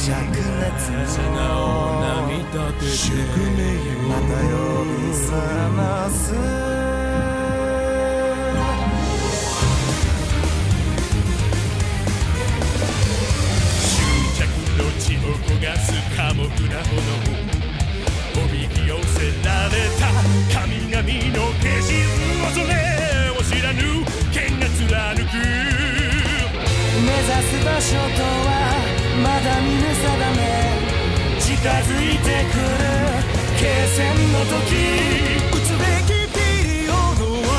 熱の宿命また呼び覚ます執着の血を焦がす寡黙な炎おびき寄せられた神々の化身恐れを知らぬ剣が貫く目指す場所とはまだ見ぬ定め近づいてくる決戦の時撃つべきピリオドは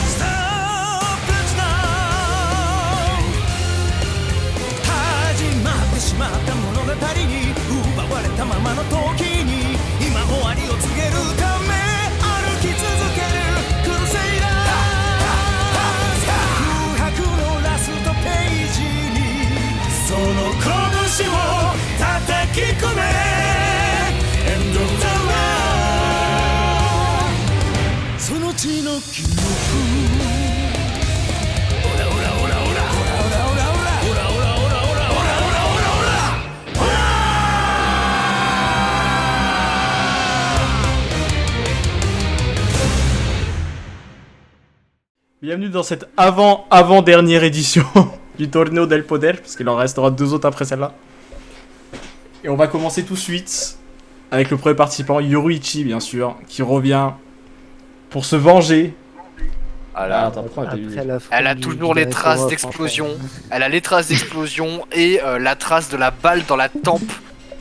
Stop it now 始まってしまった物語に奪われたままの時に今終わりを告げるため歩き続けるクルセイダー空白のラストページにその拳を叩き込め End of the world その血の記憶オラオラオラオラオラオラオラオラオラオラオラオラオラオラオラオラBienvenue dans cette avant-dernière édition du Torneo del Poder, parce qu'il en restera 2 autres après celle-là. Et on va commencer tout de suite avec le premier participant, Yoruichi, bien sûr, qui revient pour se venger. Attends, elle a toujours les traces d'explosion. Elle a les traces d'explosion et la trace de la balle dans la tempe.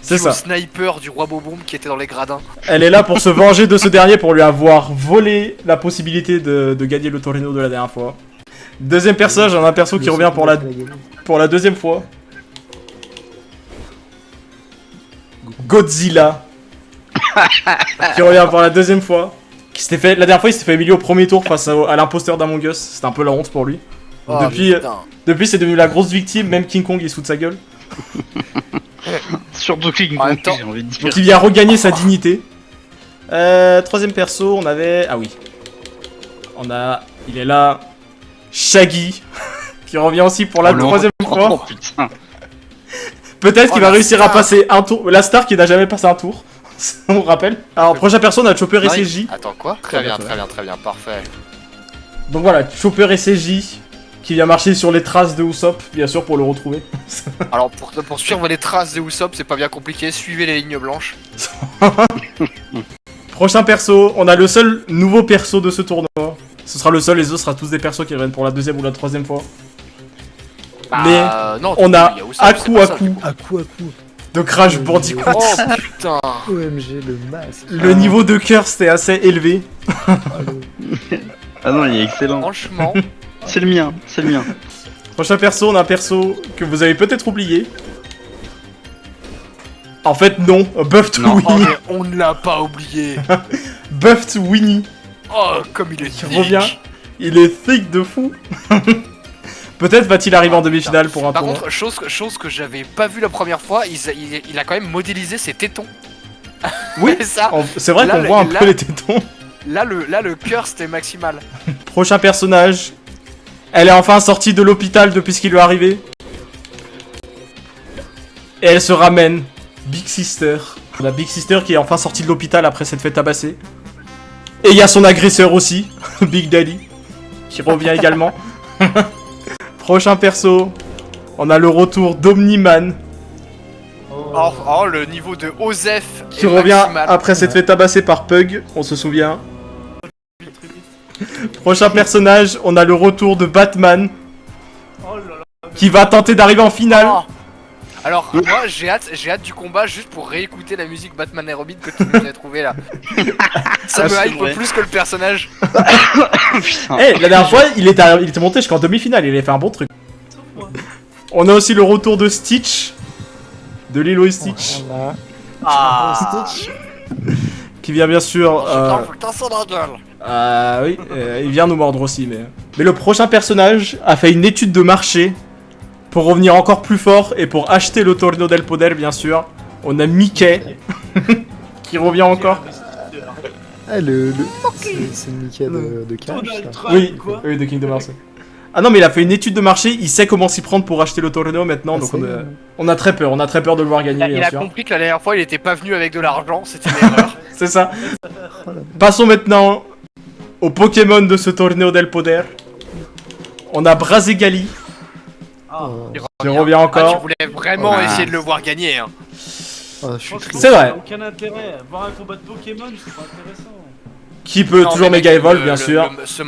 C'est ça. Le sniper du roi Boboum qui était dans les gradins. Elle est là pour se venger de ce dernier, pour lui avoir volé la possibilité de gagner le Torneo de la dernière fois. Deuxième personnage, on a un perso qui revient pour la deuxième fois. Godzilla. Qui revient pour la deuxième fois. La dernière fois, il s'était fait humilier au premier tour face à l'imposteur d'Among Us. C'était un peu la honte pour lui. Oh, depuis, c'est devenu la grosse victime. Même King Kong, il se fout de sa gueule. Surtout King Kong, j'ai envie de dire. Donc il vient regagner sa dignité. Troisième perso, on avait... Ah oui. Il est là. Shaggy. Qui revient aussi pour la troisième fois. Oh putain. Peut-être qu'il va réussir à passer un tour. La star qui n'a jamais passé un tour. On rappelle. Alors, prochaine personne, on a Chopper et CJ. Attends, quoi? Très bien, parfait. Donc voilà, Chopper et CJ. Qui vient marcher sur les traces de Usopp, bien sûr, pour le retrouver. Alors, pour suivre les traces de Usopp, c'est pas bien compliqué. Suivez les lignes blanches. Prochain perso, on a le seul nouveau perso de ce tournoi. Ce sera le seul, les autres sera tous des persos qui reviennent pour la deuxième ou la troisième fois. Mais non, on a Usopp, Aku de Crash Bandicoot. Oh putain. OMG, le masque. Le niveau de cœur c'était assez élevé. Ah non, il est excellent. Franchement. C'est le mien. Prochain perso, on a un perso que vous avez peut-être oublié. En fait, non. Buffed Winnie. Oh, mais on ne l'a pas oublié. Buffed Winnie. Oh, comme il est Qui revient. Il est thick de fou. Peut-être va-t-il arriver en demi-finale pour un tournoi. Par contre, chose que j'avais pas vu la première fois, il a quand même modélisé ses tétons. Oui, c'est vrai qu'on voit un peu les tétons. Là, le cœur, c'était maximal. Prochain personnage. Elle est enfin sortie de l'hôpital depuis ce qui lui est arrivé. Et elle se ramène. Big Sister. La Big Sister qui est enfin sortie de l'hôpital après s'être fait tabasser. Et il y a son agresseur aussi. Big Daddy. Qui revient également. Prochain perso. On a le retour d'Omniman. Oh, le niveau de Osef qui revient maximal. Après s'être fait tabasser par Pug. On se souvient. Prochain personnage, on a le retour de Batman. Qui va tenter d'arriver en finale. Oh. Alors, moi j'ai hâte du combat juste pour réécouter la musique Batman et Robin que tu nous as trouvé là. Ça me hype plus que le personnage. La dernière fois, il était monté jusqu'en demi-finale, il avait fait un bon truc. On a aussi le retour de Stitch. De Lilo et Stitch. Stitch. Qui vient bien sûr... oui, il vient nous mordre aussi, mais le prochain personnage a fait une étude de marché pour revenir encore plus fort et pour acheter le Torneo del Poder, bien sûr. On a Mickey qui revient encore. C'est Mickey de Cash. Oui, de Kingdom Hearts. Ah non, mais il a fait une étude de marché, il sait comment s'y prendre pour acheter le torneo maintenant, donc on a très peur de le voir gagner, Il bien a sûr. compris que la dernière fois il était pas venu avec de l'argent, c'était une erreur. C'est ça. Passons maintenant au Pokémon de ce torneo del Poder. On a Brazegali, qui revient Ah, encore. tu voulais vraiment essayer de le voir gagner. Hein. Ah, je suis triste. C'est vrai. Aucun intérêt. Voir un combat de Pokémon, c'est pas intéressant. Qui peut Non, toujours mais méga mec, evolve, bien sûr. Ce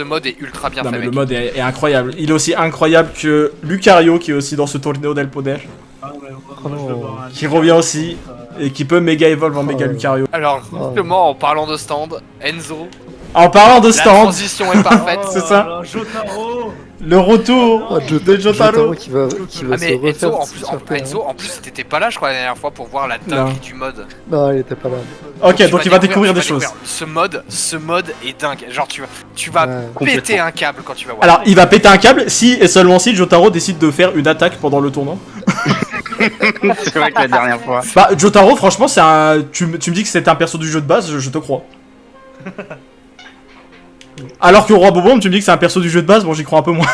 mode est ultra bien Non, fait, mais mec. le mode est incroyable. Il est aussi incroyable que Lucario, qui est aussi dans ce torneo del Poder, Ah ouais, Oh non. qui revient aussi et qui peut méga evolve en méga Lucario. Alors, justement, en parlant de stand, Enzo, En parlant de la stand, transition est parfaite. C'est ça. Alors, Jotaro. le retour Oh, de Jotaro. qui va Ah se mais refaire. Enzo, en plus, t'étais pas là, je crois, la dernière fois pour voir la dinguerie du mode. Non, il était pas là. Ok, Tu donc vas il va découvrir des tu vas choses. découvrir. Ce mode est dingue. Genre, tu vas Ouais, péter un câble quand tu vas voir. Alors, il va péter un câble si et seulement si Jotaro décide de faire une attaque pendant le tournoi. C'est vrai que la dernière fois. Bah, Jotaro, franchement, c'est un. Tu me dis que c'est un perso du jeu de base, je te crois. Alors que Roi Bobombe, tu me dis que c'est un perso du jeu de base, bon, j'y crois un peu moins.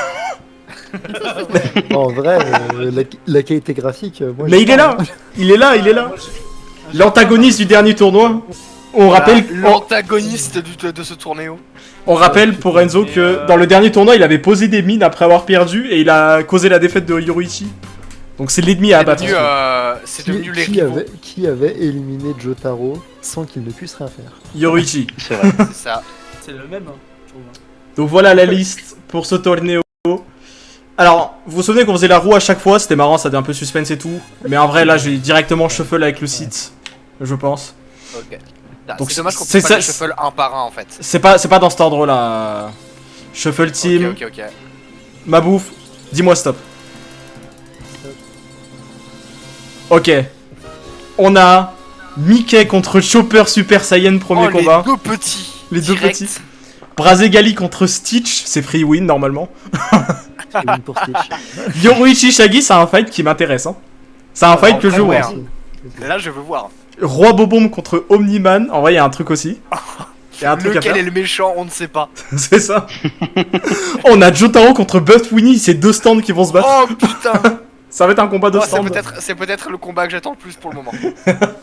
En vrai, la qualité graphique. Moi, Mais j'y il est crois, là Il est là, il est là L'antagoniste du dernier tournoi. On rappelle, L'antagoniste de ce tournéo. on rappelle pour Enzo que dans le dernier tournoi, il avait posé des mines après avoir perdu et il a causé la défaite de Yoruichi. Donc c'est l'ennemi à abattre. C'est devenu les qui rivaux. qui avait éliminé Jotaro sans qu'il ne puisse rien faire. Yoruichi. C'est vrai. C'est ça. C'est le même, hein, je trouve. Donc voilà la liste pour ce torneo. Alors, vous vous souvenez qu'on faisait la roue à chaque fois, c'était marrant, ça faisait un peu suspense et tout. Mais en vrai, là, j'ai directement shuffle avec le site, je pense. Ok. Donc, C'est dommage qu'on c'est puisse pas ça- les shuffle un par un en fait. C'est pas dans cet ordre-là. Shuffle team, Ok. ma bouffe, dis-moi stop. Ok. On a Mickey contre Chopper Super Saiyan, premier combat. Les deux petits. Les deux Direct. petits. Brazegali contre Stitch, c'est free win normalement. C'est une pour Stitch. Yoruichi Shaggy, c'est un fight qui m'intéresse. Hein. C'est un fight que je ouais, vois. hein. Là, je veux voir. Roi Bobombe contre Omniman, en vrai, il y a un truc aussi. Il y a un truc à Lequel faire. est le méchant, on ne sait pas. C'est ça. On a Jotaro contre Buff Winnie, c'est deux stands qui vont se battre. Oh putain. Ça va être un combat de Oh, stands. c'est peut-être le combat que j'attends le plus pour le moment.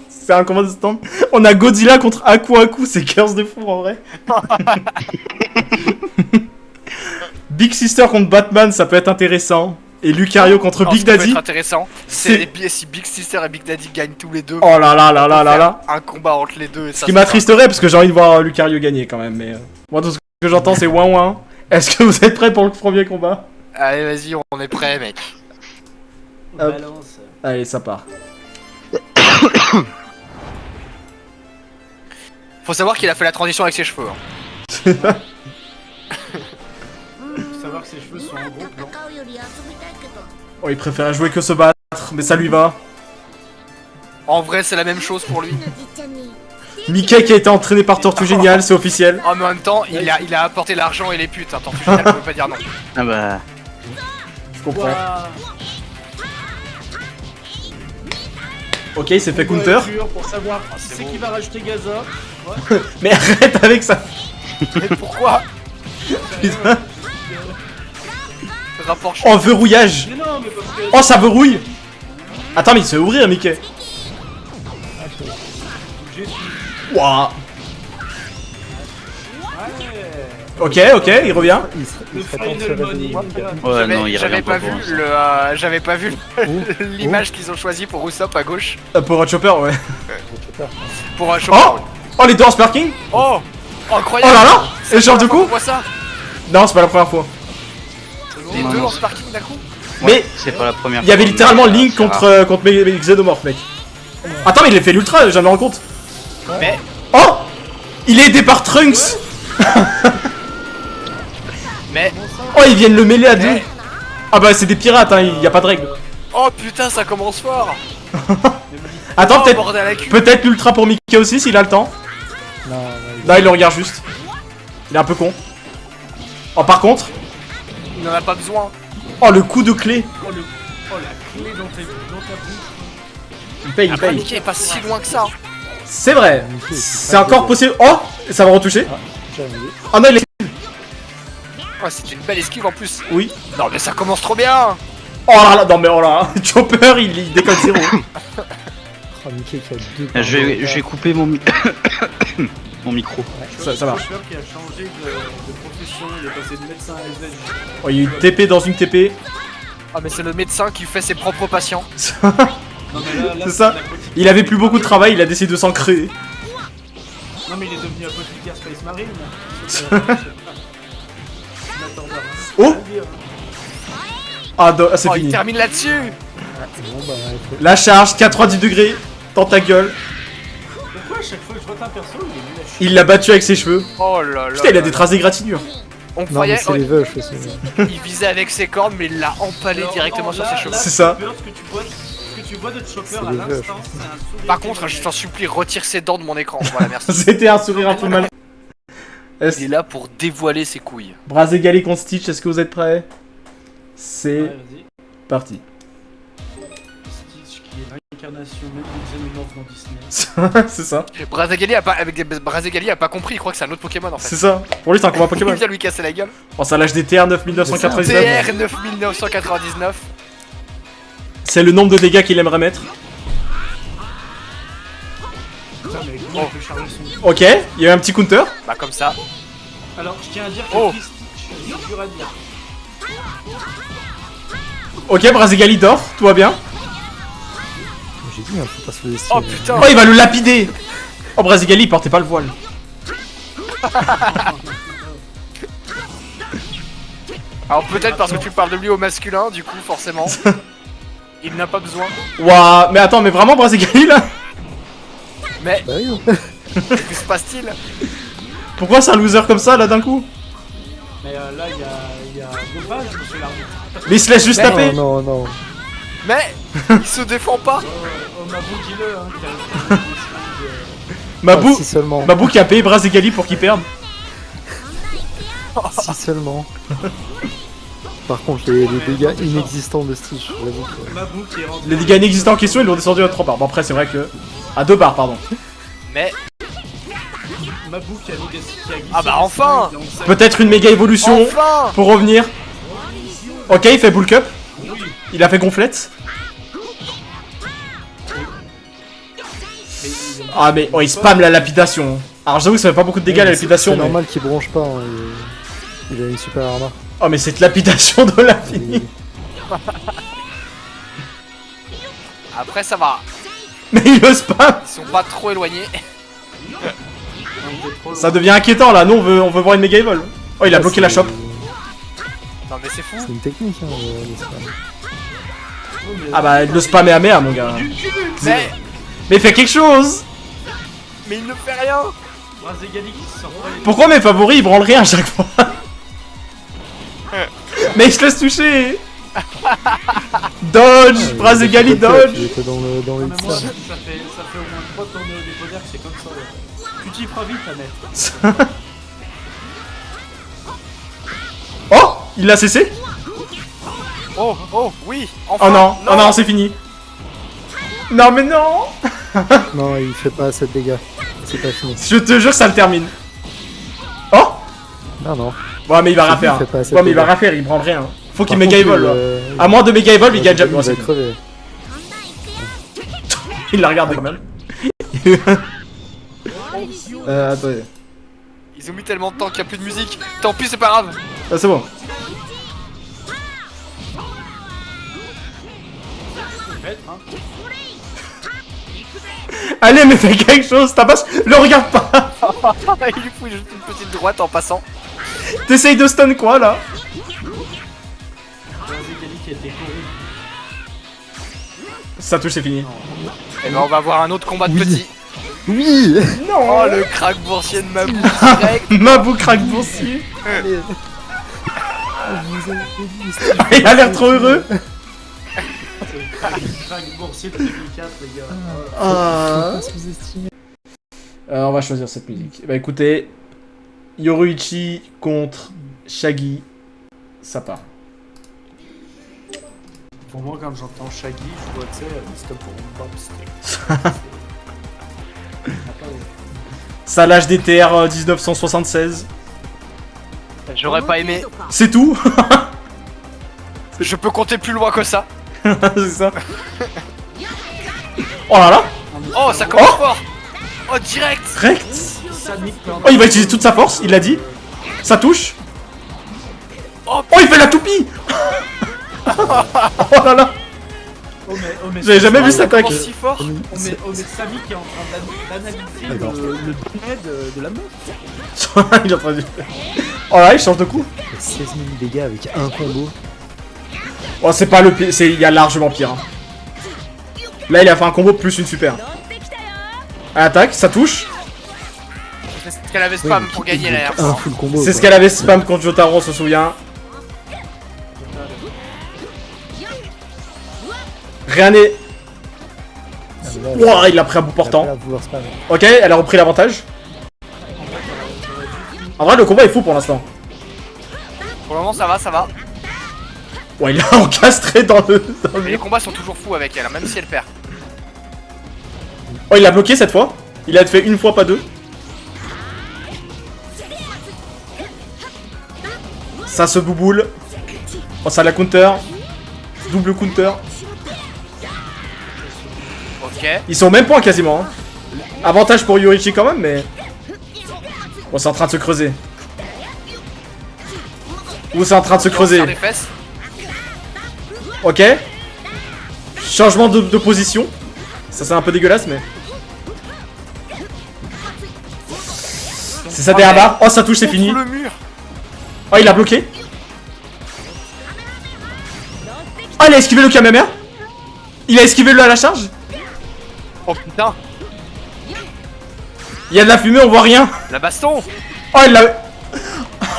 C'est un combat de stands. On a Godzilla contre Aku Aku, c'est curse de fou en vrai. Big Sister contre Batman, ça peut être intéressant. Et Lucario contre Alors, Big ce qui peut Daddy. être intéressant, c'est- c'est si Big Sister et Big Daddy gagnent tous les deux. Oh là là là là là là. Un combat entre les deux. Et Ce ça, qui c'est m'attristerait parce que j'ai envie de voir Lucario gagner quand même. Mais moi, tout ce que j'entends, c'est ouin ouin. Est-ce que vous êtes prêts pour le premier combat? pas- Allez, vas-y, on est prêt, mec. On Hop. balance. Allez, ça part. Faut savoir qu'il a fait la transition avec ses cheveux. Hein. Faut savoir que ses cheveux sont en gros plan. Oh, il préfère jouer que se battre, mais ça lui va. En vrai, c'est la même chose pour lui. Mickey qui a été entraîné par Tortue Géniale, c'est officiel. Oh, mais en même temps, il a apporté l'argent et les putes. Hein. Tortue Géniale, on peut pas dire non. Ah bah. Je comprends. Ouah. Ok, il s'est fait counter. Voiture Pour savoir c'est qui va rajouter Gaza. Mais arrête avec ça. Mais pourquoi Putain. Rapport Oh, verrouillage. Mais non, mais parce que. Oh, ça verrouille. Attends, mais il se fait ouvrir, Mickey. Wouah. Ok, il revient. Il Le serait temps de se final réveiller. money. Ouais, non, il J'avais revient pas pas vu pour j'avais pas vu l'image qu'ils ont choisi pour Usopp à gauche. Pour un chopper, ouais. Pour un chopper. Oh Oh, les deux en sparking. Oh Oh incroyable. là là. C'est Échange de la première coups. fois qu'on voit ça. Non, c'est pas la première fois. Les Non, deux non. en sparking d'un coup. Mais c'est pas la première il y avait fois, littéralement mais, Link c'est rare. contre mes Xenomorph, mec. Attends, mais il a fait l'ultra, j'en me rends compte. Mais Oh Il est aidé par Trunks. mais Oh, ils viennent le mêler à deux. mais- Ah bah, c'est des pirates, hein, y a pas de règle. oh putain, ça commence fort. Attends, Oh, peut-être bordel à la cul. peut-être l'ultra pour Mickey aussi, s'il a le temps. Non, Là, il le regarde juste. Il est un peu con. Oh, par contre... Il en a pas besoin. Oh, le coup de clé. Oh, la clé dans ta bouche. Il paye, il Après, paye. Mickey est pas si loin que ça. C'est vrai. Mickey, C'est encore possible. Oh, ça va retoucher. jamais vu. Oh non, il est... Oh, c'était une belle esquive en plus. Oui. Non, mais ça commence trop bien. Oh là là, non mais oh là, Chopper il déconne zéro. Oh, Mickey qui a deux Je vais couper mon, mon micro. Ça marche. Chauffeur qui a changé de profession, il est passé de médecin à SDJ. Oh, il y a une TP dans une TP. Ah, mais c'est le médecin qui fait ses propres patients. Non, mais là, C'est ça. l'apothicaire- Il avait plus beaucoup de travail, il a décidé de s'en créer. Non, mais il est devenu apothicaire Space Marine. Oh Ah, c'est Oh, il fini. termine là-dessus. Bon, bah, il faut... La charge, 90 degrés, dans ta gueule. Pourquoi à chaque fois que je vois un perso, il est nul à chier? Il l'a battu avec ses cheveux. Oh là là. Putain, il a là des là. traces d'égratignure. On Non, mais croyait. c'est les veuches aussi. Il visait avec ses cornes, mais il l'a empalé Alors, directement non, sur là- ses cheveux. là, C'est ça. Chopper, Ce que tu vois de Chopper C'est à les l'instant, veuches. c'est un sourire. Par contre, je t'en supplie, retire ses dents de mon écran. Voilà, merci. C'était un sourire un peu mal. Il est là pour dévoiler ses couilles. Bras égalés contre Stitch, est-ce que vous êtes prêts? C'est Ouais, vas-y. parti. Stitch qui est l'incarnation même d'une Xenomorph dans Disney. C'est ça, Brazagali a pas, avec des Brazagali a pas compris, il croit que c'est un autre Pokémon en fait. c'est ça. Pour lui, c'est un combat Pokémon. Il vient lui casser la gueule. Oh, ça lâche des TR 9999. TR 9999. C'est le nombre de dégâts qu'il aimerait mettre. Putain, mais comment il peut charger son. Ok, il y a eu un petit counter. Bah comme ça. Alors, je tiens à dire que Oh. Stitch, c'est dur à dire. Ok, Bras égalé dort, tout va bien. J'ai dit, hein, faut pas se laisser. Oh putain. Oh, il va le lapider. Oh, Bras égalé, il portait pas le voile. Alors peut-être parce que tu parles de lui au masculin, du coup forcément. Il n'a pas besoin. Ouah, mais attends, mais vraiment Bras égalé là? Mais Bah oui, que se passe-t-il? Pourquoi c'est un loser comme ça là d'un coup? Mais là, il y a dopage, monsieur l'arbitre. Mais il se laisse juste Mais taper. non, non, non. Mais il se défend pas. Oh, Mabou, dis-le, hein, qui a des Mabou, Ah, si seulement. Mabou qui a payé Bras égalé pour qu'il perde. Si seulement. Par contre, les dégâts inexistants de Stitch, j'avoue que... Mabou qui est rentré. Les dégâts inexistants en question, ils l'ont descendu à 3 barres. Bon, après, c'est vrai que. À 2 barres, pardon. Mais Mabou qui a mis des. Qui a glissé Ah bah des enfin. slimes dans le sac. Peut-être une méga évolution enfin. pour revenir. Ok, il fait bull cup. Il a fait gonflette. Ah, mais oh, il spam la lapidation. Alors, j'avoue que ça fait pas beaucoup de dégâts la lapidation, C'est mais. normal qu'il bronche pas, hein, il a une super armure. Oh, mais cette lapidation de l'infini. Après ça va. Mais il le spam. Ils sont pas trop éloignés. On était trop loin. Ça devient inquiétant là. Nous, on veut voir une méga evol. Oh, il a bloqué la shop. Non mais c'est fou. C'est une technique, hein, le spam. Oh, mais- Ah, bah, le spam est amer, mon gars. Mais fais quelque chose. Mais il ne fait rien. Brazegali qui se sort pas les. Pourquoi mes favoris ils branlent rien à chaque fois? Mais il se laisse toucher. Dodge, Bras égalé, Il dodge. était dans le Ah, mais moi, X-Slam. ça fait au moins 3 tournées au dépodère que c'est comme ça. Ouais. Tu t'y feras vite, Annette. Oh, il l'a cessé. Oh oh oui. Enfin. Oh non, oh non, c'est fini. Non mais non. Non, il fait pas assez de dégâts. C'est pas fini. Je te jure, ça le termine. Oh. Non, non. Ouais, mais il va C'est rien lui, faire. il fait pas assez Ouais, de mais il va dégâts. rien faire, il branle rien. Faut qu'il Par méga contre, evol. il, À moins de méga evol, il gagne déjà. il Ouais, va c'est bon. crever. Il l'a regardé quand même. Attendez. Ils ont mis tellement de temps qu'il n'y a plus de musique. Tant pis, c'est pas grave. Ah, c'est bon. Peut-être, hein. Allez, mais fais quelque chose, Tapas. Le regarde pas. Il lui fout juste une petite droite en passant. T'essayes de stun quoi là? Brazegali qui a été corrigé. Ça touche, c'est fini. Et ben on va avoir un autre combat de Oui. petits. Oui. Oh le crack boursier de Mabou direct. Mabou craque boursier. Allez. Il a l'air trop heureux. Crack boursier de 2004, les gars. Ah. Sous-estimé. On va choisir cette musique. Bah écoutez, Yoruichi contre Shaggy, ça part. Pour moi, quand j'entends Shaggy, je vois, tu sais, c'est pour une bombe stick. Ça lâche des TR 1976. Je J'aurais pas aimé. C'est tout. Je peux compter plus loin que ça. C'est ça. Oh là là. Oh, ça commence fort. Oh, direct. Direct. Samic peut en Oh, il va utiliser toute sa force, il l'a dit. Ça touche. Oh, Oh, il fait la toupie. Oh là là. J'avais jamais vu cette attaque. commence si fort. On met Samic qui est en train d'analyser le bonnet de la meuf. Il est en train de... Oh là, il change de coup. 16 000 dégâts avec un combo. Oh, c'est pas le pire, il y a largement pire. Hein. Là, il a fait un combo plus une super. Elle attaque, ça touche. C'est ce qu'elle avait spam pour gagner la dernière Un fois. full combo. C'est ce qu'elle avait spam contre Jotaro, on se souvient. Rien n'est... Ouah, il a pris un bout portant. Ok, elle a repris l'avantage. En vrai, le combat est fou pour l'instant. Pour le moment, ça va, ça va. Ouais, il a encastré dans le... Mais les combats sont toujours fous avec elle, hein, même si elle perd. Oh, il l'a bloqué cette fois. Il a fait une fois, pas deux. Ça se bouboule. Oh, ça la counter. Double counter. Ok. Ils sont au même point quasiment. Hein. Avantage pour Yorichi quand même, mais... Bon, c'est en train de se creuser. Ou c'est en train de se creuser. Sur des fesses. Ok. Changement de position. Ça c'est un peu dégueulasse, mais... C'est ça derrière barre. Oh, ça touche, c'est fini. Contre le mur. Oh, il a bloqué. Oh, il a esquivé le Kamehameha. Il a esquivé le à la charge. Oh putain. Il y a de la fumée, on voit rien. La baston. Oh, il l'a...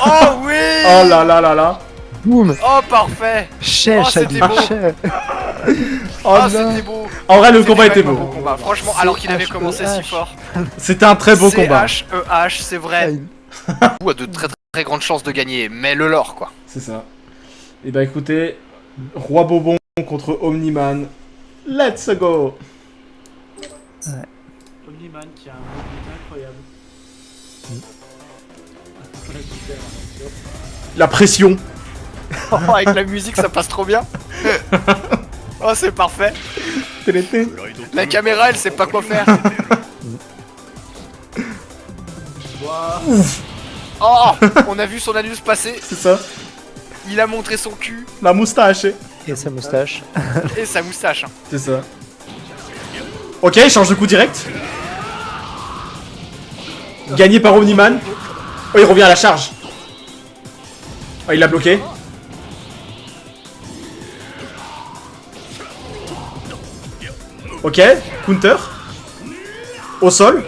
Oh oui. Oh là là là là. Boum. Oh parfait. Chef, Oh, c'était beau. Oh, Oh, non. c'était beau. En vrai, le combat C'était était vraiment beau. un bon combat. Franchement, alors qu'il avait commencé si CHEH. fort. C'était un très beau combat. CHEH, c'est vrai. Ou a de très très grandes chances de gagner, mais le lore quoi. C'est ça. Et bah écoutez, Roi Bobon contre Omniman. Let's go. Omniman qui a un mobile incroyable. La pression. Oh, avec la musique, ça passe trop bien. Oh, c'est parfait. La caméra, elle sait pas quoi faire. Oh, on a vu son anus passer. C'est ça. Il a montré son cul La moustache. Et sa moustache. et sa moustache. hein. C'est ça. Ok, il change de coup direct. Gagné par Omniman. Oh, il revient à la charge. Oh, il l'a bloqué. Ok, counter. Au sol.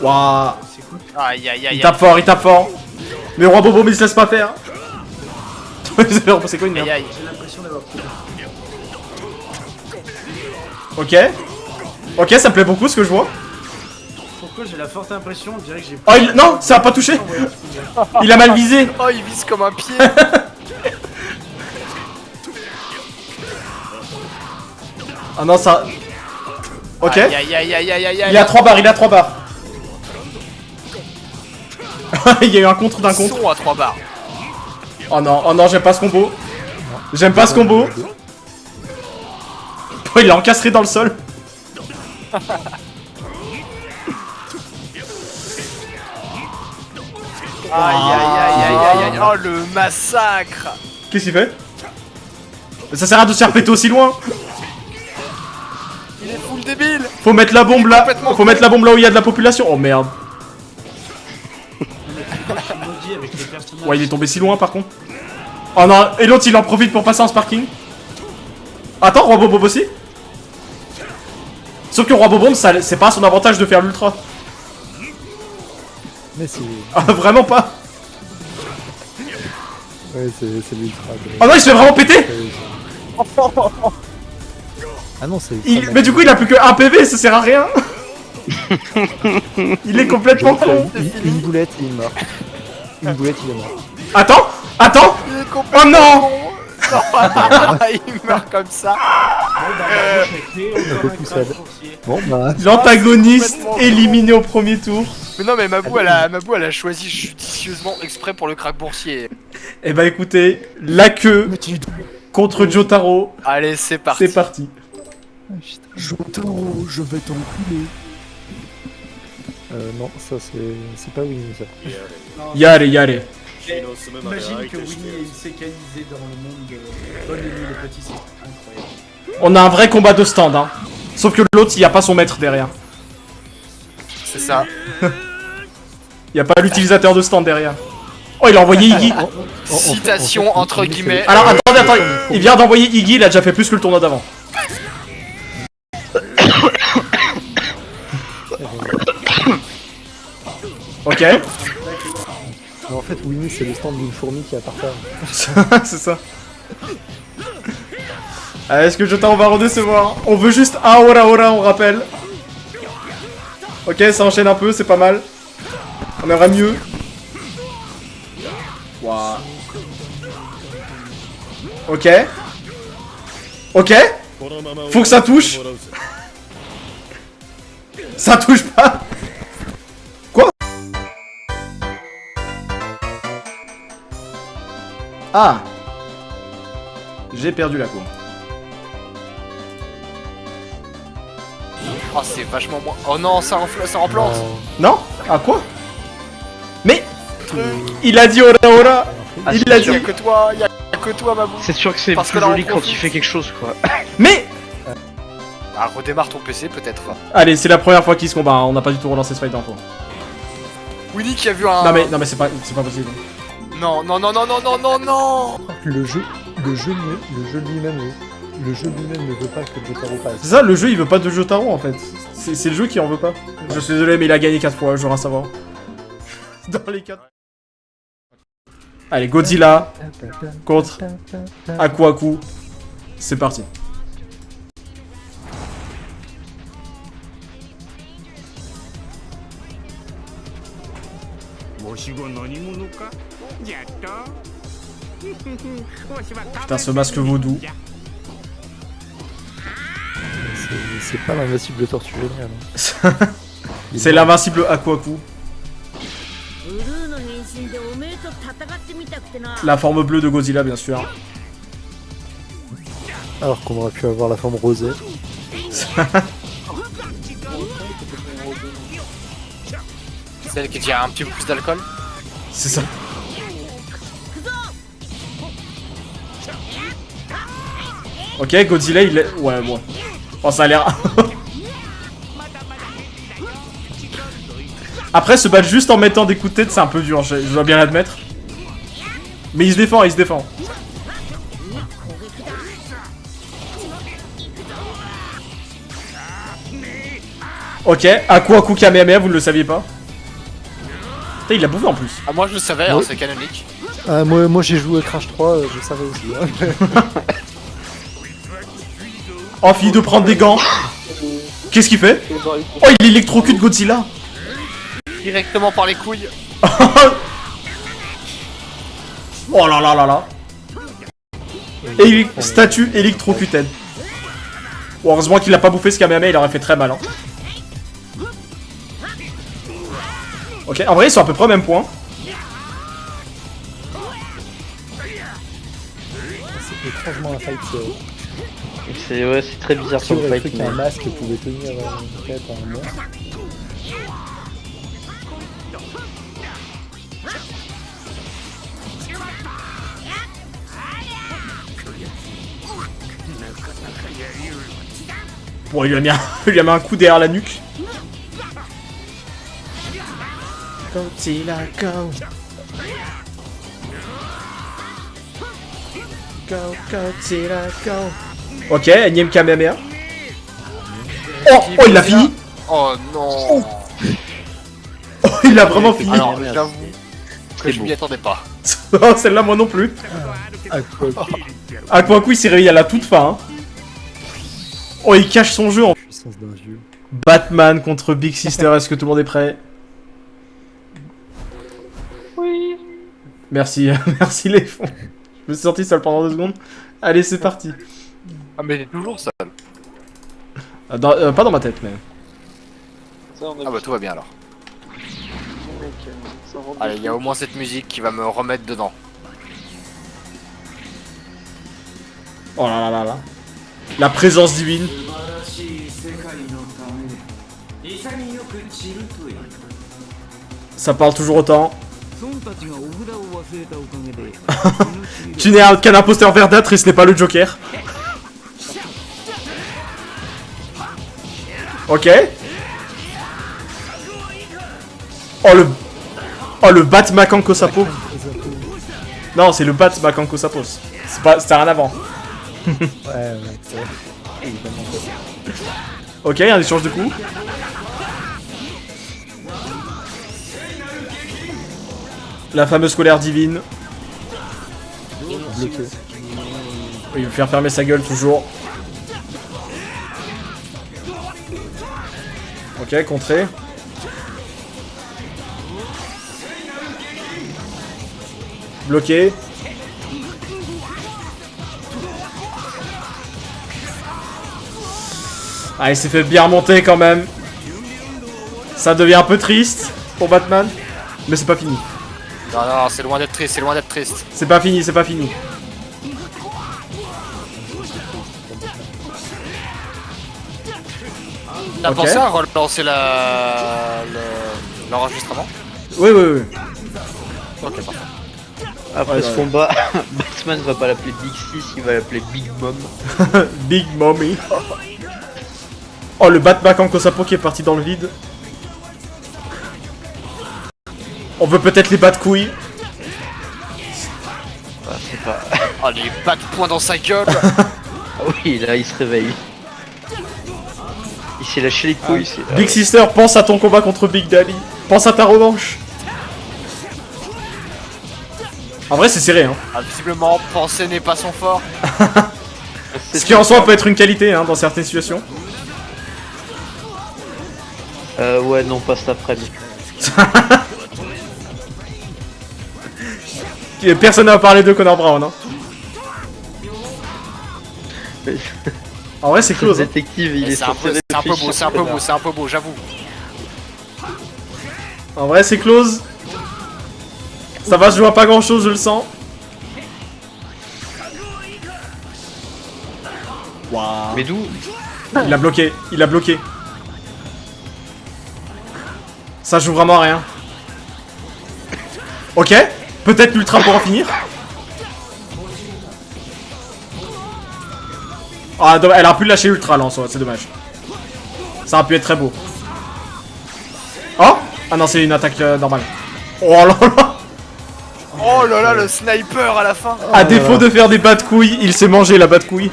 Waouh. Aïe aïe Il aïe tape fort, il tape fort. Mais Roi Bobo, mais il se laisse pas faire. C'est quoi une merde? aïe aïe. J'ai l'impression d'avoir pris. Ok. Ok, ça me plaît beaucoup ce que je vois. Pourquoi j'ai la forte impression, on dirait que j'ai. Oh, non, ça a pas touché. Il a mal visé. Oh, il vise comme un pied. Ah non, ça... Ok. Aïe aïe aïe aïe aïe aïe aïe. Il a 3 barres, il a 3 barres. Il y a eu un contre d'un contre. Son à 3 barres. Oh non, j'aime pas ce combo. J'aime pas ce combo. Oh, il l'a encastré dans le sol. Aïe aïe aïe aïe aïe aïe. Oh, le massacre. Qu'est-ce qu'il fait? Ça sert à rien de se faire péter aussi loin. Il est full débile. Faut mettre la bombe là. Complètement Faut mettre la bombe là où il y a de la population. Oh merde. Maudit avec les personnages. Ouais, il est tombé si loin par contre. Oh non, et l'autre il en profite pour passer en sparking. Attends, Roi Bobo aussi. Sauf que Roi Bobo, c'est pas à son avantage de faire l'ultra. Mais c'est. Ah, vraiment pas. Ouais, c'est l'ultra. Oh non, il se fait vraiment péter. Ah non, c'est. Mais du coup, il a plus que 1 PV, ça sert à rien. Il est complètement con. Une boulette, il est mort. Une boulette, il est mort. Attends, attends. Il est Oh complètement non. con. Il meurt comme ça. Encore un plus crash sad. coursier. Bon, bah. L'antagoniste complètement con. éliminé au premier tour. Mais non, mais Mabou, elle a choisi judicieusement exprès pour le crack boursier. Eh bah écoutez, la queue contre Jotaro, Allez, c'est parti. c'est parti. Jotaro, je vais t'enculer. Non, ça c'est pas Winnie ça. Yare, yare. Imagine que Winnie est sécanisé dans le monde de Bonne et Nuit les Petits, c'est incroyable. On a un vrai combat de stand, hein. Sauf que l'autre, il y a pas son maître derrière. C'est ça. Il y a pas l'utilisateur de stand derrière. Oh, il a envoyé Iggy. Citation entre guillemets. Alors attendez, il vient d'envoyer Iggy, il a déjà fait plus que le tournoi d'avant. Ok, Mais en fait, Winnie c'est le stand d'une fourmi qui a par terre. c'est ça. Est-ce que Jotaro va redécevoir? On veut juste un ora ora, on rappelle. Ok, ça enchaîne un peu, c'est pas mal. On aimerait mieux. Waouh. Ok. Ok. Faut que ça touche. Ça touche pas. Quoi? Ah. J'ai perdu la cour. Oh, c'est vachement moins. Oh non, ça remplante. Non? Ah quoi? Mais il a dit ora ora. Il l'a dit. Y'a que toi, Mabou. C'est sûr que c'est Parce plus que là, on joli quand profite. il fait quelque chose, quoi. Mais Ah, redémarre ton PC peut-être. allez, c'est la première fois qu'ils se combattent. Hein. On n'a pas du tout relancé ce fight d'info. Winnie qui a vu un. Non mais c'est pas possible. Non. Le jeu lui-même ne veut pas que Jotaro passe. C'est ça, le jeu il veut pas de Jotaro en fait. C'est le jeu qui en veut pas. Je suis désolé, mais il a gagné 4 fois, j'aurais à savoir. Dans les 4. Allez, Godzilla contre Aku Aku. C'est parti. Putain, ce masque vaudou. C'est pas l'invincible tortue géniale. C'est l'invincible Aku Aku. La forme bleue de Godzilla, bien sûr. Alors qu'on aurait pu avoir la forme rosée. Celle qui tire un petit peu plus d'alcool. C'est ça. Ok, Godzilla il est... Ouais, bon. Oh, ça a l'air... Après, se battre juste en mettant des coups de tête, c'est un peu dur, je dois bien l'admettre. Mais il se défend, il se défend. Ok, Aku Aku Kamehameha, vous ne le saviez pas? Putain, il l'a bouffé en plus. Ah, moi je le savais, hein, c'est canonique. Ah, moi j'ai joué Crash 3, je savais aussi. Hein. Oh, fini de prendre des gants. Qu'est-ce qu'il fait? Oh, il électrocute Godzilla. Directement par les couilles. Oh là là là là. Statue électrocutée. Bon, heureusement qu'il a pas bouffé ce Kamehameha, il aurait fait très mal. Hein. Ok, en vrai ils sont à peu près au même point. C'est étrangement un fight. C'est très bizarre Si comme j'aurais fight. cru qu'un masque pouvait tenir une tête à un monstre. Bon, il lui a mis un coup derrière la nuque. Godzilla, go. Go, Godzilla, go. Ok, énième Kamehameha. Oh, il l'a fini. Oh non. Oh, il l'a vraiment fini. Alors, j'avoue que je beau. m'y attendais pas. Oh, celle-là, moi non plus. Aku Aku, il s'est réveillé à la toute fin. Hein. Oh, il cache son jeu en Puissance d'un vieux. Batman contre Big Sister. Est-ce que tout le monde est prêt? Oui. Merci, merci les fonds. Je me suis sorti seul pendant 2 secondes. Allez, c'est parti. Ah, mais il est toujours seul. Pas dans ma tête, mais. Ah, bah tout va bien alors. Allez, il y a au moins cette musique qui va me remettre dedans. Oh là là là là. La présence divine. Ça parle toujours autant. Tu n'es qu'un imposteur verdâtre et ce n'est pas le Joker. Ok. Oh le Bat Makanko Sapo. Non, c'est le Bat Makanko Sapos. C'était rien avant. Ouais. Ok, un échange de coups. La fameuse colère divine. Bloqué. Il veut faire fermer sa gueule toujours. Ok, contré. Bloqué. Ah, il s'est fait bien remonter quand même. Ça devient un peu triste pour Batman. Mais c'est pas fini. Non, non, c'est loin d'être triste, c'est loin d'être triste. C'est pas fini, c'est pas fini. T'as Ok. pensé à relancer l'enregistrement? Oui, oui, oui. Ok, parfait. Après Ouais, ce ouais. combat, Batman va pas l'appeler Big Sis, il va l'appeler Big Mom. Big Mommy. Oh, le Batman en Kosapo qui est parti dans le vide. On veut peut-être les bas de couilles. Ah, c'est pas... Oh, les bas de poing dans sa gueule. Ah oui, là il se réveille. Il s'est lâché les couilles. c'est- Big Sister, pense à ton combat contre Big Daddy. Pense à ta revanche. En vrai, c'est serré, hein. Ah, visiblement, penser n'est pas son fort. C'est Ce qui en soi peut être une qualité, hein, dans certaines situations. Ouais, non, pas cet après-midi. Et personne n'a parlé de Connor Brown, hein. En vrai, c'est Le close. Hein. détective, il est C'est un peu beau, c'est un peu beau, c'est un peu beau, j'avoue. En vrai, c'est close. Ça va se jouer à pas grand chose, je le sens. Waouh. Mais d'où? Il a bloqué, il a bloqué. Ça joue vraiment à rien. Ok, peut-être l'ultra pour en finir. Ah, elle a pu lâcher l'ultra là en soi, c'est dommage. Ça aurait pu être très beau. Oh. Ah non, c'est une attaque normale. Oh là là. Oh là là, le sniper à la fin. À défaut de faire des bas de couilles, il s'est mangé la bas de couilles.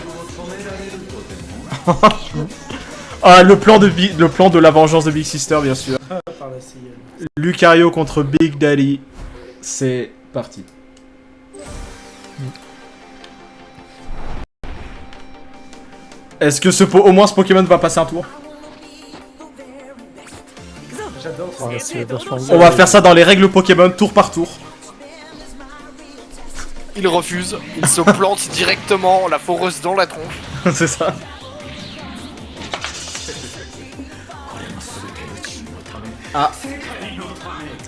Ah, le plan de la vengeance de Big Sister, bien sûr. Par la CIA. Lucario contre Big Daddy. C'est parti. Est-ce que au moins ce Pokémon va passer un tour? J'adore ça. Ouais, c'est vachement bien. On va faire ça dans les règles Pokémon, tour par tour. Il refuse, il se plante directement la foreuse dans la tronche. C'est ça. Ah.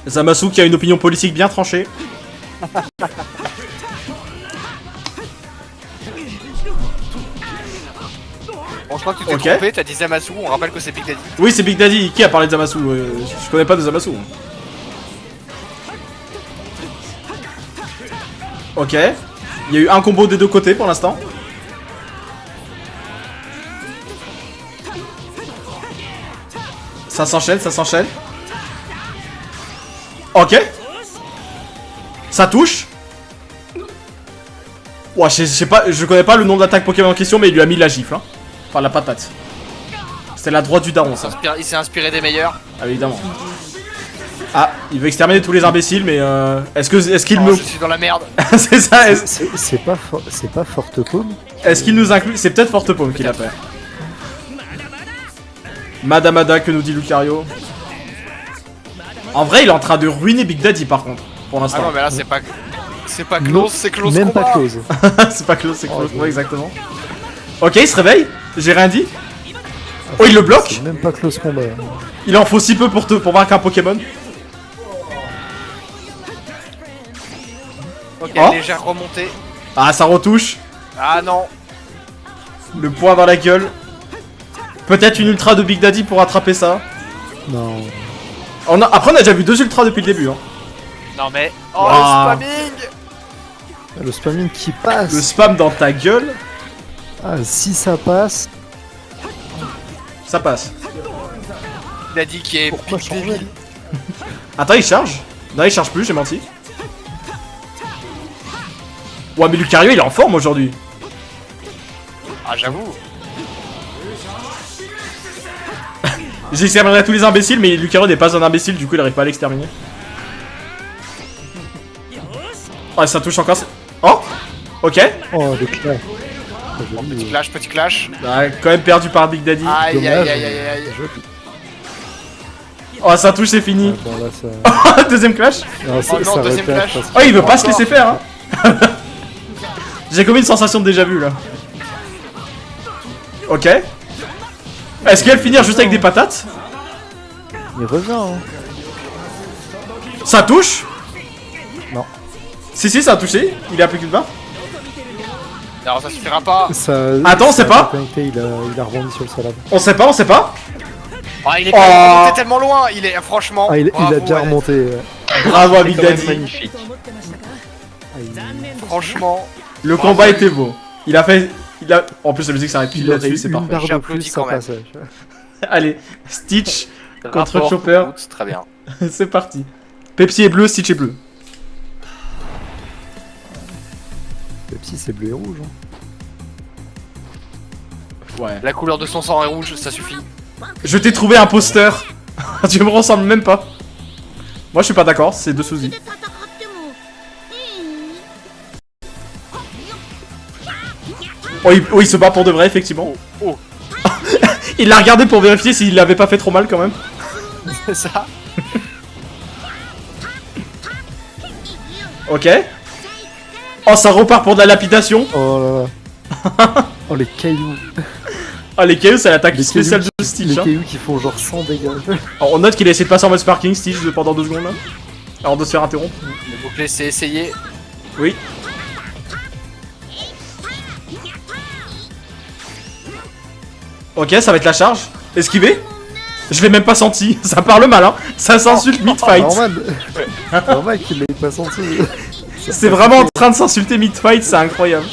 Zamasu qui a une opinion politique bien tranchée. Bon, je crois que tu t'es Ok. trompé, t'as dit Zamasu, on rappelle que c'est Big Daddy. Oui, c'est Big Daddy. Qui a parlé de Zamasu? Je connais pas de Zamasu. Ok. Il y a eu un combo des deux côtés pour l'instant. Ça s'enchaîne, ça s'enchaîne. Ok. Ça touche. Ouais, je sais pas, je connais pas le nom de l'attaque Pokémon en question, mais il lui a mis la gifle. Hein. Enfin, la patate. C'était la droite du daron, ça. Il s'est inspiré des meilleurs. Ah, évidemment. Ah, il veut exterminer tous les imbéciles, mais est-ce qu'il Oh, me... je suis dans la merde. C'est ça, est-ce C'est pas Forte Paume. qu'il nous inclut... C'est peut-être Forte Paume qui l'a fait. Madamada, que nous dit Lucario. En vrai, il est en train de ruiner Big Daddy, par contre, pour Ah l'instant. non, mais là, c'est pas... C'est pas close, c'est close Même combat. pas close. C'est pas close, c'est close, Oh, ouais, exactement. Ok, il se réveille. J'ai rien dit. Oh, il le bloque. C'est même pas close combat. Il en faut si peu pour vaincre un Pokémon. Ok, Oh. légère remontée. Ah, ça retouche. Ah non. Le poing dans la gueule. Peut-être une ultra de Big Daddy pour rattraper ça. Non. Après, on a déjà vu 2 ultras depuis le début. Hein. Non mais. Oh Ah. le spamming. Le spamming qui passe. Le spam dans ta gueule, Ah, si ça passe. ça passe. Il a dit qu'il est Pourquoi Big changer Devil. Attends, il charge. Non, il charge plus, j'ai menti. Ouais, mais Lucario, il est en forme aujourd'hui. Ah j'avoue. J'exterminerai tous les imbéciles, mais Lucario n'est pas un imbécile, du coup, il arrive pas à l'exterminer. Oh, ça touche encore. Oh. Ok. Oh, le clash. Petit clash. Ah, quand même perdu par Big Daddy. Aïe aïe Dommage. aïe aïe aïe. Oh, ça touche, c'est fini. Bon, là, ça... Deuxième clash. Non, Oh non, deuxième clash. Oh, il veut pas se Encore. laisser faire, hein. J'ai comme une sensation de déjà vu, là. Ok. Est-ce qu'elle finir juste avec des patates? Il revient, hein. Ça touche? Non. Si, ça a touché. Il est à plus qu'une barre. Alors ça suffira pas. Ça, Attends, on ça sait pas. a connecté, il a rebondi sur le salade. On sait pas. Ah il est Oh. quand même remonté tellement loin. Il est franchement. Ah, il a bravo, bien Alex. remonté. Bravo à C'est Big quand même Daddy. magnifique. Franchement. Le combat était beau. Il a... En plus, la musique s'arrête pile Il aurait là-dessus, eu c'est une parfait. barre de J'applaudis plus, quand ça même. passait. Allez, Stitch contre Rapport, Chopper. route, très bien. C'est parti. Pepsi est bleu, Stitch est bleu. Pepsi, c'est bleu et rouge. Hein. Ouais. La couleur de son sang est rouge, ça suffit. Je t'ai trouvé un poster. Tu me ressembles même pas. Moi, je suis pas d'accord, c'est deux Suzy. Oh, il se bat pour de vrai, effectivement. Oh. Il l'a regardé pour vérifier s'il l'avait pas fait trop mal quand même. C'est ça. Ok. Oh, ça repart pour de la lapidation. Oh là là. Oh, les cailloux. Ah, les cailloux, c'est l'attaque Les spéciale cailloux de Les Stitch. Hein. cailloux qui font genre 100 dégâts. Alors, on note qu'il a essayé de passer en mode sparking Stitch pendant 2 secondes là. Alors de se faire interrompre. Le mot-clé c'est essayer. Oui. Ok, ça va être la charge. Esquiver. Je l'ai même pas senti. Ça parle mal, hein. Ça s'insulte mid-fight. Normal. Normal qu'il l'ait pas senti. C'est vraiment en train de s'insulter mid-fight, c'est incroyable.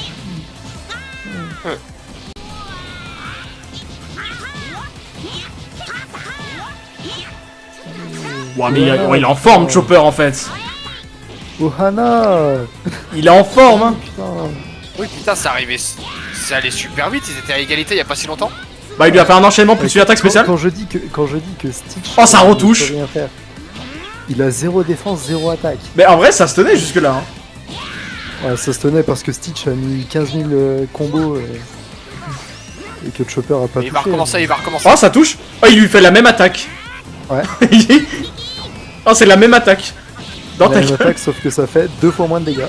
Ouah, mais il est en forme, Chopper, en fait. Ohana. Il est en forme, hein. Putain. Oui putain c'est arrivé. C'est allé super vite, ils étaient à égalité il y a pas si longtemps. Bah, il lui a fait un enchaînement plus une attaque spéciale. Quand je dis que Stitch. Oh, ça ne retouche. peut rien faire. Il a 0 défense, 0 attaque. Mais en vrai, ça se tenait jusque-là. Hein. Ouais, ça se tenait parce que Stitch a mis 15 000 combos et que Chopper a pas Mais il va touché. recommencer, il va recommencer. Oh, ça touche. Oh, il lui fait la même attaque. Ouais. Oh, c'est la même attaque. Dans Il ta a une gueule. attaque sauf que ça fait 2 fois moins de dégâts.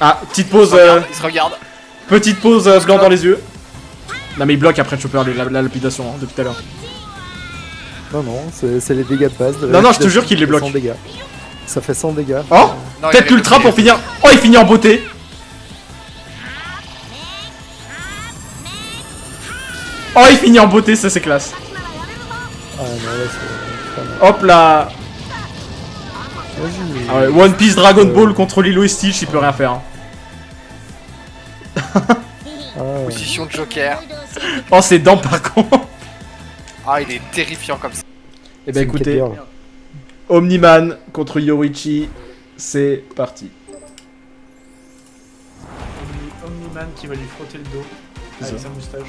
Ah, petite Il pause. se regarde, il se regarde. Petite pause blanc dans les yeux. Non, mais il bloque après Chopper la lapidation hein, depuis tout à l'heure. Non, non, c'est les dégâts de base. De Non, non, je te jure qu'il les bloque. 100 dégâts. Ça fait 100 dégâts. Oh, Non, il peut-être avait l'ultra bloqué. pour finir. Oh, il finit en beauté. Oh, il finit en beauté, ça c'est classe. Ah non, là c'est. Hop là. Vas-y. Ah ouais, One Piece Dragon Ball contre Lilo et Stitch, il peut rien faire. Hein. Ah, ouais. Position de Joker. Oh, ses dents par contre. Ah il est terrifiant comme ça. Eh ben C'est une écoutez, quête girl. Omniman contre Yoichi, c'est parti. Omniman qui va lui frotter le dos avec ça. sa moustache.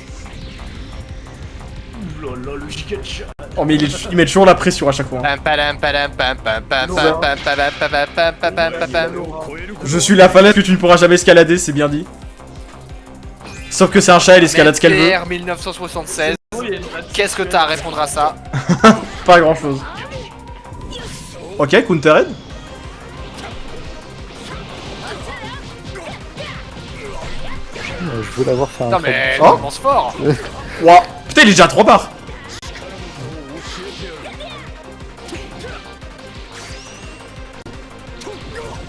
Ouh là là, le giga chat. Oh, mais il met toujours la pression à chaque fois. Hein. Pam, padam, padam, pam, pam, pam, pam, pam, pam, pam, pam, pam, pam, pam, pam. Je suis la falaise que tu ne pourras jamais escalader, c'est bien dit. Sauf que c'est un chat, elle escalade ce qu'elle veut. MTR 1976. Qu'est-ce que t'as à répondre à ça? Pas grand chose. Ok, counter-head. Je veux l'avoir fait un Non trade. mais Oh. il commence fort. Ouah, putain, il est déjà à 3 barres.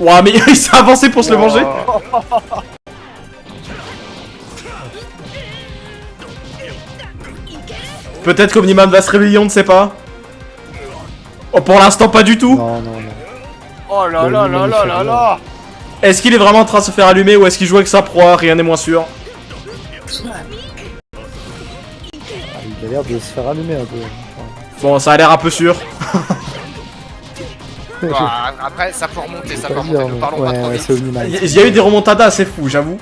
Ouah, mais il s'est avancé pour se le manger. Peut-être qu'Omniman va se réveiller, on ne sait pas. Oh, pour l'instant, pas du tout. Non, non, non. Oh là là là là là là. Est-ce qu'il est vraiment en train de se faire allumer ou est-ce qu'il joue avec sa proie? Rien n'est moins sûr. Ah, il a l'air de se faire allumer un peu. Bon, ça a l'air un peu sûr. Ah, après, ça peut remonter, ça peut Pas remonter. dire, Ne mais- parlons pas trop ouais, vite. c'est Omniman. Il y a eu des remontadas assez fous, j'avoue.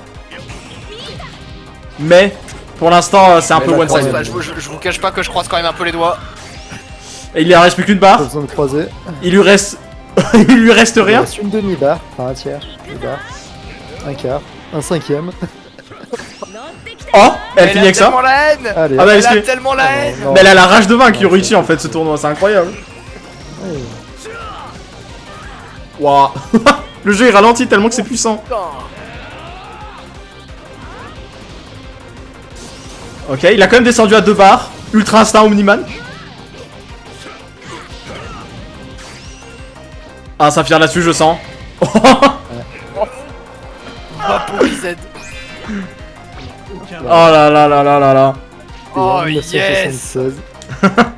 Mais, pour l'instant, c'est un Mais peu la one-sided. troisième- Je vous cache pas que je croise quand même un peu les doigts. Et il lui reste plus qu'une barre. Pas besoin de croiser. Il lui reste... il lui reste Il rien. reste une demi-barre, enfin un tiers, une barre, un quart, un cinquième. Oh, elle Elle finit a avec ça. tellement la haine. Allez, Ah bah, Elle est-ce a que... tellement la haine. non. Mais elle a la rage de vaincre, Yoruichi, en fait, ce tournoi, c'est incroyable. Ouais. Waouh. Le jeu est ralenti tellement que c'est puissant. Ok, il a quand même descendu à 2 barres. Ultra instinct Omniman. Ah, ça vient là-dessus, je sens. Vaporised. Oh là là là là là là. Oh, Et en yes. 1976.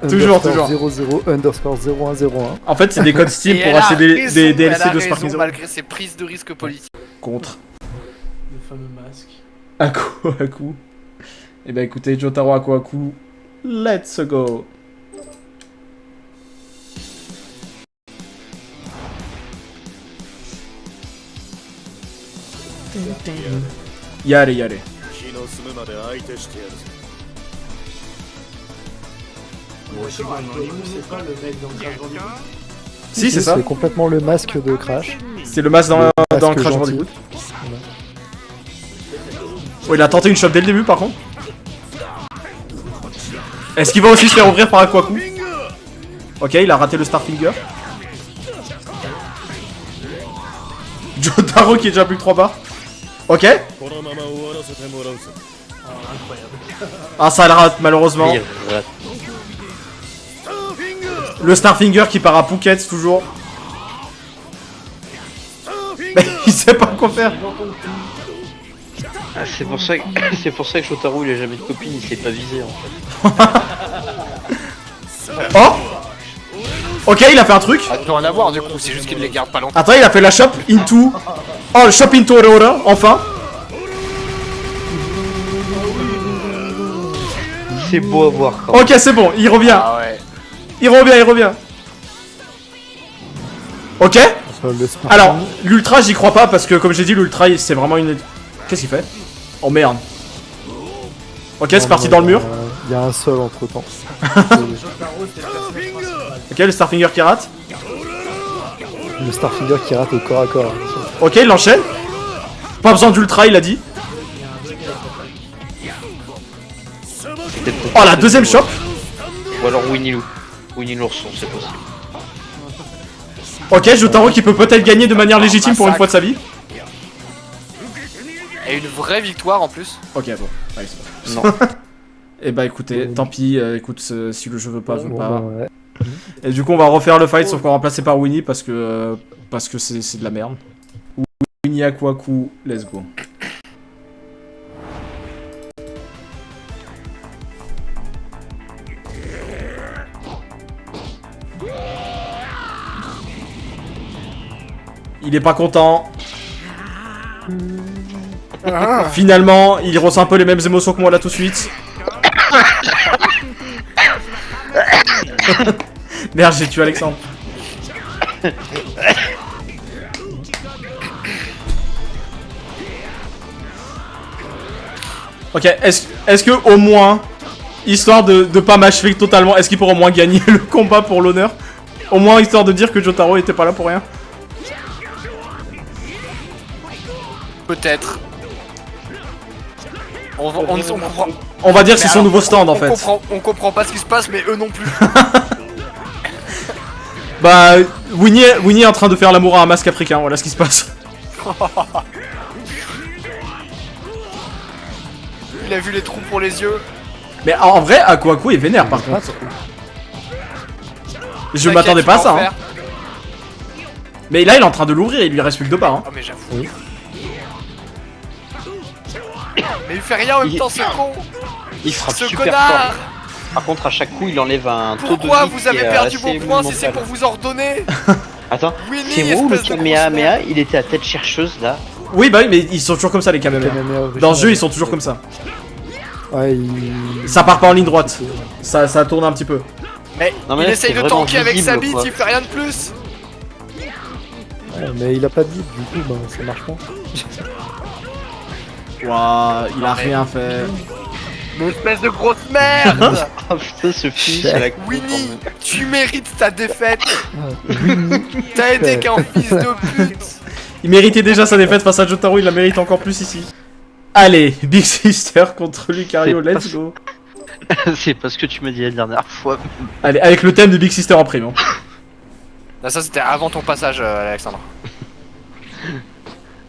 Toujours, underscore toujours. 00 underscore 0101. En fait, c'est des codes Steam Et pour elle a acheter des raison, DLC elle a de Sparking raison, Zero. malgré ses prises de risque politiques. Contre. Le fameux masque. Aku. Eh ben écoutez, Jotaro Aku, let's go. Yare yare. 気の済むまで相手してやるぜ C'est pas le mec dans le Crash Bandicoot. Si, c'est ça. C'est complètement le masque de Crash. C'est le masque dans le masque Crash gentil. Bandicoot. Oh, il a tenté une shot dès le début par contre. Est-ce qu'il va aussi se faire ouvrir par Aquaku? Ok, il a raté le Starfinger. Jotaro qui est déjà plus que 3 barres. Ok. このまま終わらせてもらうぜ Ah, ça le rate malheureusement. Le Starfinger qui part à Phuket toujours. Mais il sait pas quoi faire. Ah, c'est pour ça que c'est pour ça que Shotaro il a jamais de copine, il sait pas viser en fait. Oh. Ok, il a fait un truc. Ah, tu peux en avoir du coup, c'est juste qu'il les garde pas longtemps. Attends, il a fait la shop into... Oh, le shop into Aurora, enfin. C'est beau à voir quand même. Ok, c'est bon, il revient. Ah ouais. Il revient. Ok. Le Sparking. Alors, l'ultra, j'y crois pas parce que, comme j'ai dit, l'ultra, c'est vraiment une... Qu'est-ce qu'il fait? Oh merde. Ok, c'est parti dans le mur. Il y a un sol entre temps. Jotaro, c'était le personnage principal. Ok, le Starfinger qui rate. Le Starfinger qui rate au corps à corps. Ok, il enchaîne. Pas besoin d'ultra, il a dit. Oh, la deuxième shop. Ou alors Winnie l'ourson, c'est possible. Ok, Jotaro qui peut peut-être gagner de manière légitime pour une fois de sa vie. Et une vraie victoire en plus. Ok, bon. Ouais, c'est bon. Non. Et bah écoutez, tant pis, écoute, si le jeu veut pas, veut Bon, pas. bah, ouais. Et du coup, on va refaire le fight, sauf qu'on va remplacer par Winnie parce que c'est de la merde. Winnie Aquaku, let's go. Il est pas content. Finalement, il ressent un peu les mêmes émotions que moi là tout de suite. Merde, j'ai tué Alexandre. Ok, est-ce que au moins, histoire de pas m'achever totalement, est-ce qu'il pourrait au moins gagner le combat pour l'honneur? Au moins histoire de dire que Jotaro était pas là pour rien. Peut-être. On comprend. On va dire que c'est Mais son alors, nouveau stand en fait. On comprend pas ce qui se passe, mais eux non plus. Bah, Winnie est en train de faire l'amour à un masque africain, voilà ce qui se passe. Il a vu les trous pour les yeux. Mais en vrai, Aquaku est vénère par contre. Je m'attendais pas à ça. Hein. Mais là, il est en train de l'ouvrir, il lui reste plus que 2 barres. Hein. Ah, mais j'avoue. Oui. Mais il fait rien en même temps, ce con. Il frappe Ce super connard. fort. Par contre, à chaque coup, il enlève un taux de vie. Pourquoi vous avez qui est perdu assez vos points si c'est monumental. pour vous ordonner? Attends, Winnie, c'est moi ou le espèce de Kamehameha, il était à tête chercheuse là. Oui, bah oui, mais ils sont toujours comme ça, les Kamehameha. Dans ce jeu, ils sont toujours comme ça. Ouais, il... Ça part pas en ligne droite. Ça tourne un petit peu. Mais, Non, mais il là, essaye c'est de vraiment tanker avec sa visible, bite, quoi. il fait rien de plus. Ouais, mais il a pas de bip, du coup, bah, ça marche pas. Waouh, il a rien fait. Mais espèce de grosse merde. Oh putain, ce finish à la con. Winnie, tu mérites ta défaite. Winnie, T'as été qu'un fils de pute. Il méritait déjà sa défaite face à Jotaro, il la mérite encore plus ici. Allez, Big Sister contre Lucario, C'est let's go. C'est parce que tu m'as dit la dernière fois. Allez, avec le thème de Big Sister en prime. Hein. Là, ça c'était avant ton passage, Alexandre.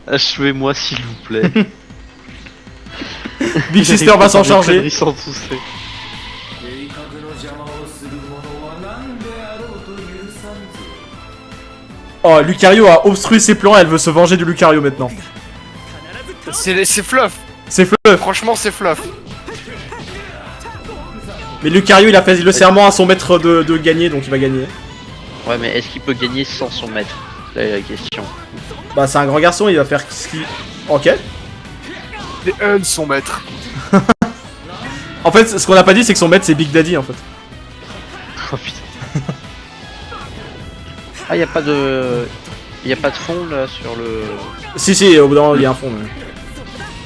Achevez-moi s'il vous plaît. Big Sister va s'en charger. Conneries sans tousser. Oh, Lucario a obstrué ses plans, elle veut se venger de Lucario maintenant. C'est fluff. C'est fluff. Franchement, c'est fluff. Mais Lucario, il a fait le serment à son maître de gagner, donc il va gagner. Ouais, mais est-ce qu'il peut gagner sans son maître? Là est la question. Bah, c'est un grand garçon, il va faire ce qu'il... Ok. Les Huns sont maîtres. En fait, ce qu'on a pas dit, c'est que son maître, c'est Big Daddy, en fait. Oh putain. Ah, y'a pas de. Y'a pas de fond là sur le. Si, au bout d'un moment, il y a un fond.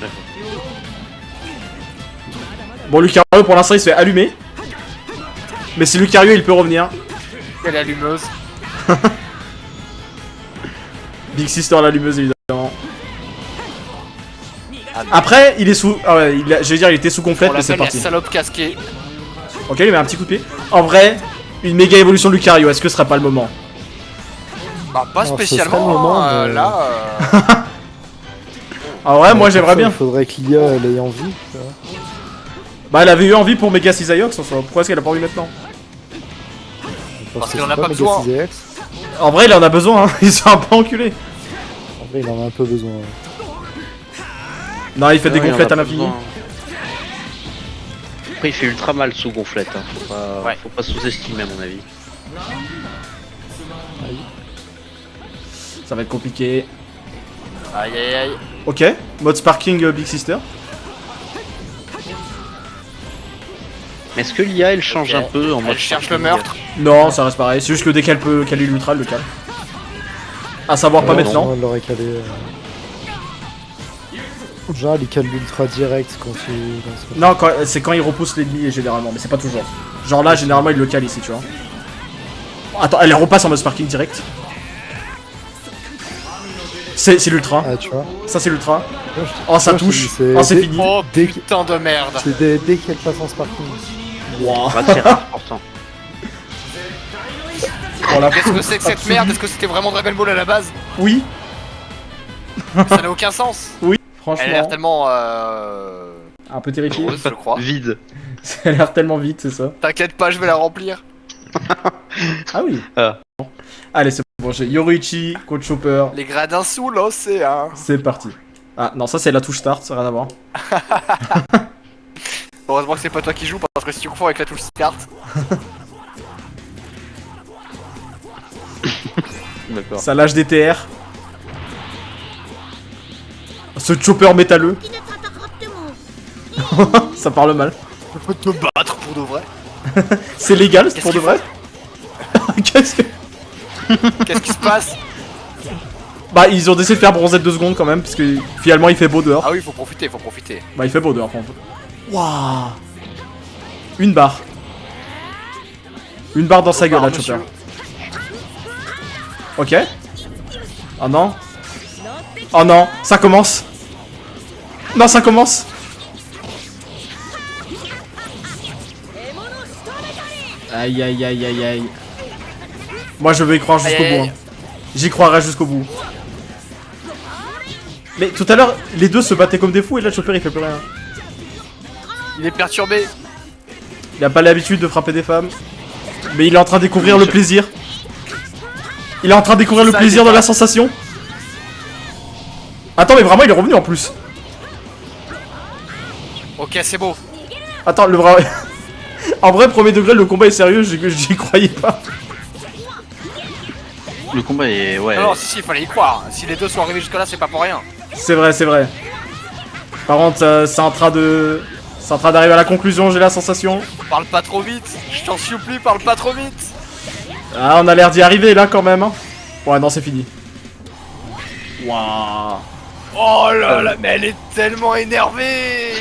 Mais... Bon, Lucario, pour l'instant, il se fait allumer. Mais c'est Lucario, il peut revenir. Quelle allumeuse. Big Sister, l'allumeuse, évidemment. Après, il est sous... Ah ouais, je vais dire, il était sous gonflette, On mais c'est l'appelle la parti. salope casquée. Ok, il lui met un petit coup de pied. En vrai, une méga évolution de Lucario, est-ce que ce serait pas le moment? Bah, pas Non, ce spécialement. serait le moment, hein, mais- là. En vrai, moi, j'aimerais bien. Il faudrait que l'IA elle ait envie. Tu vois. Bah, elle avait eu envie pour Mega Cisaiox en soi. Pourquoi est-ce qu'elle a pas envie maintenant? Parce que qu'il en c'est a pas Mega besoin. 6AX. En vrai, il en a besoin, hein. Il s'est un peu enculé. En vrai, il en a un peu besoin. Ouais. Non, il fait des Ouais, il en gonflettes a à pas l'infini. besoin. Après, il fait ultra mal sous gonflette. Hein. Ouais. Faut pas sous-estimer, à mon avis. Ça va être compliqué. Aïe aïe aïe. Ok, mode Sparking Big Sister. Mais est-ce que l'IA elle change Ok. un peu en mode. Elle cherche le meurtre. Non, ça reste pareil. C'est juste que dès qu'elle peut caler l'ultra, elle le cale. À savoir pas Ouais, maintenant. non, elle l'aurait calé. Genre, il cale l'ultra direct quand tu. Non, c'est quand il repousse l'ennemi généralement, mais c'est pas toujours. Genre là, généralement, il le cale ici, tu vois. Attends, elle repasse en mode Sparking direct. C'est l'ultra. Ah, tu vois. Ça, c'est l'ultra. Moi, je- Oh, ça moi, je te touche. dis, c'est- Oh, c'est dès- fini. Oh Dès que- putain de merde. C'est dès qu'elle passe en sparking. Wow. Bah, c'est rare pourtant. Oh, la Qu'est-ce que c'est que cette absolue. merde? Est-ce que c'était vraiment Dragon Ball à la base? Oui, Ça n'a aucun sens. Elle a l'air franchement. tellement Un peu terrifié. heureuse, je crois. Vide. Ça a l'air tellement vite, c'est ça. T'inquiète pas, je vais la remplir. Ah oui. Ah. Bon. Allez, c'est bon, j'ai Yoruichi contre Chopper. Les gradins sous l'océan. C'est parti. Ah non, ça c'est la touche start, ça n'a rien à voir. Heureusement que c'est pas toi qui joues parce que si tu confonds avec la touche start. D'accord. Ça lâche des TR. Ce Chopper métalleux. Ça parle mal. Je peux te battre pour de vrai. C'est légal, c'est Qu'est-ce pour de qu'il vrai. Qu'est-ce que... Qu'est-ce qui se passe? Bah, ils ont décidé de faire bronzette 2 secondes quand même, parce que finalement il fait beau dehors. Ah oui, faut profiter, faut profiter. Bah, il fait beau dehors, par contre. Waouh. Une barre. Une barre dans sa gueule, là, monsieur. Chopper. Ok. Oh non. Oh non, ça commence. Non, ça commence. Aïe aïe aïe aïe aïe. Moi je veux y croire jusqu'au Aïe, aïe, bout. aïe. Hein. J'y croirai jusqu'au bout. Mais tout à l'heure, les deux se battaient comme des fous et là Chopper il fait plus rien. Il est perturbé. Il a pas l'habitude de frapper des femmes. Mais il est en train de découvrir le plaisir. Il est en train de découvrir le Ça, plaisir il est de la pas- sensation. Attends, mais vraiment, il est revenu en plus. Ok, c'est beau. Attends, le vrai... En vrai, premier degré, le combat est sérieux, j'y croyais pas. Le combat est. Ouais. Non, non, si, il fallait y croire. Si les deux sont arrivés jusque là, c'est pas pour rien. C'est vrai, c'est vrai. Par contre, c'est en train de... C'est en train d'arriver à la conclusion, j'ai la sensation. Parle pas trop vite. Je t'en supplie, parle pas trop vite. Ah, on a l'air d'y arriver là quand même. Hein. Ouais, non, c'est fini. Waouh. Oh là là, mais elle est tellement énervée.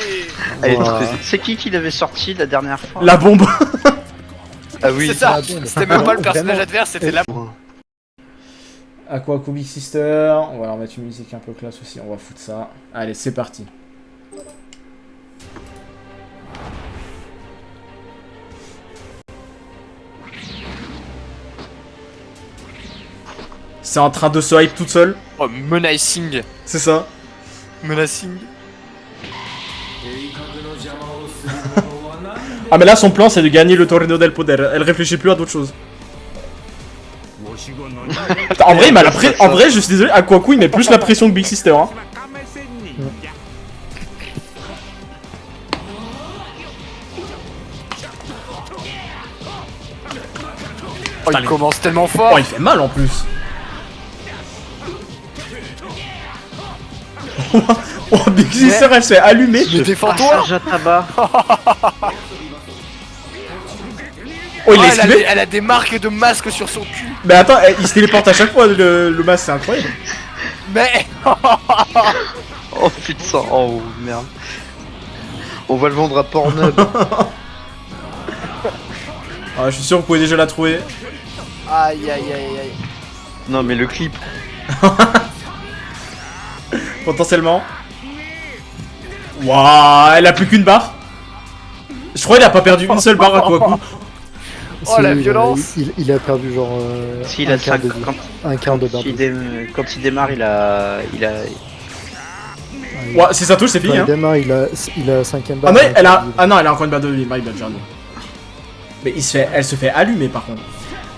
Allez, Ouah. c'est qui l'avait sorti la dernière fois? La bombe. Ah oui. C'est ça. Ah, bon, C'était même pas le personnage vraiment. adverse, c'était la. Aqua Big Sister. On va leur mettre une musique un peu classe aussi. On va foutre ça. Allez, c'est parti. C'est en train de se hype toute seule. Oh, menacing. C'est ça. Menacing. Ah mais là son plan c'est de gagner le Torneo del Poder. Elle réfléchit plus à d'autres choses. En vrai, il m'a la en vrai, je suis désolé, Aquaku il met plus la pression que Big Sister. Hein. Oh, il commence tellement fort. Oh, il fait mal en plus. Oh, Big Sister elle se fait allumer. Mais défends-toi. Passage à tabac. Oh, il Oh, a elle, esquivé. elle a des marques de masque sur son cul. Mais attends, il se téléporte à chaque fois le masque, c'est incroyable. Mais Oh putain, oh merde. On va le vendre à Pornhub. Ah, je suis sûr que vous pouvez déjà la trouver. aïe aïe aïe aïe. Non mais le clip. Potentiellement. Waouh, elle a plus qu'une barre. Je crois qu'il a pas perdu une seule barre Aquaku. Oh, la Si, violence. il a perdu genre S'il a un quart 5 de vie. Un quart de barre. quand il démarre, il a. Ouais, si ça touche, c'est Quand fini. il Hein. démarre, il a 5ème Ah barre. non, un elle quart a. de vie. Ah non, elle a encore une barre de vie. My bad, Jarno. Mais elle se fait allumer par contre.